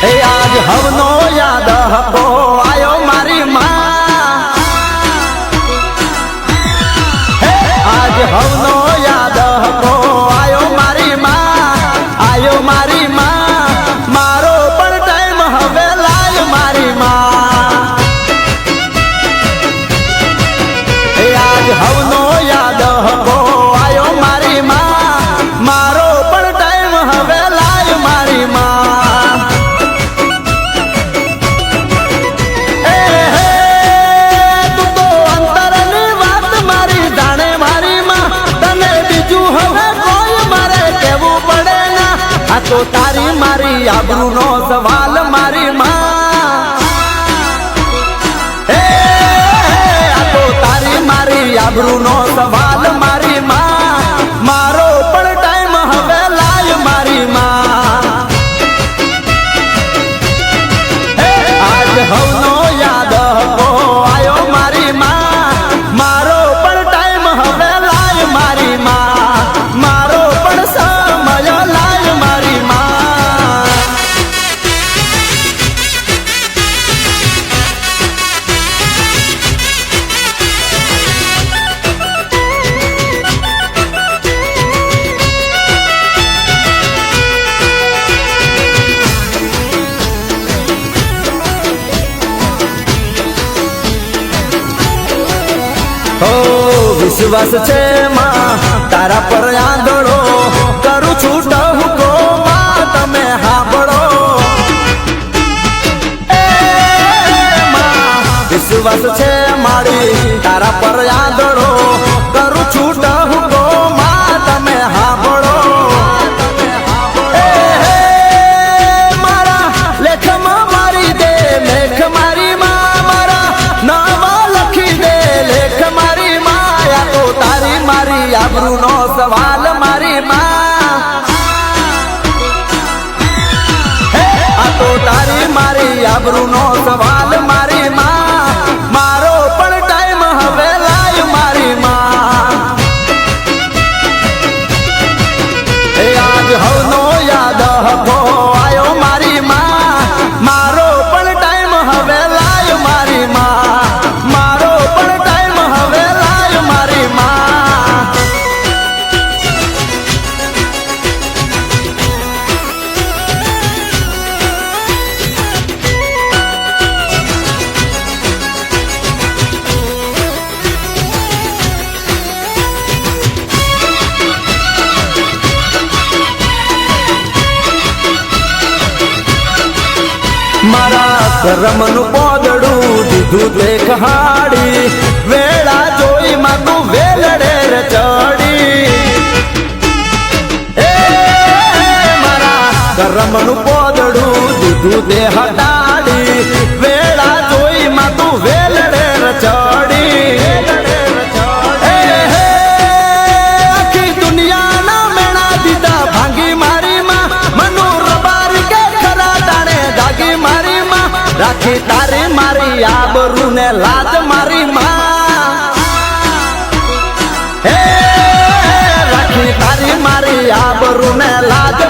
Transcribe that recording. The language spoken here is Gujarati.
એ આજ હવનો યાદ હકો આયો મારી માં, આજ હવનો યાદ હકો આયો મારી માં, આયો મારી માં, મારો પણ ટાઈમ હવે લાય મારી માં. એ આજ હવનો યાદ હકો આયો મારી માં, મારો પણ ટાઈમ હવે લાય મારી માં. તો તારી મારી આબરૂ નો સવાલ મારી માં, આ તો તારી મારી આબરૂ નો સવાલ મારી માં, મારો પણ ટાઈમ હવે લાય મારી માં. આજ હવનો યાદ હકો આયો મારી માં, મારો પણ ટાઈમ હવે લાય મારી માં, મારો પણ સમય લાય મારી માં. વિશ્વાસ છે માં તારા પર આંધળો, કરું છું ટહુકો માં તમે હાંભળો. વિશ્વાસ છે મારી તારા પર આંધળો, કરું છું ટહુકો માં તમે હાંભળો. મારા લેખમાં મારી દે લેખ મારી માં, મારા નામ લખી દે લેખ મારી માં. તો તારી મારી આબરૂ નો સવાલ મારી માં, આ તો તારી મારી આબરૂ નો સવાલ મારી માં, મારો પણ ટાઈમ હવે લાય મારી માં. એ આજ હવનો યાદ હકો આયો મારી માં, મારો પણ ટાઈમ હવે લાય મારી માં, મારો પણ ટાઈમ હવે લાય મારી માં. મારા કરમનું પોદડું દીધું તે કહાડી, વેળા જોઈ માં તું વેલડે રે ચડી. મારા કરમનું પોદડું દીધું તે હટાડી, વેળા જોઈ માં તું વેલડે રે ચડી. આખી દુનિયાના મેણા દીધા ભાંગી મારી માં, મનુ રબાર કે ખરા તાણે દાગી મારી માં. રાખી તારી મારી આબરૂ ને લાજ મારી માં, રાખી તારી મારી આબરૂ ને લાજ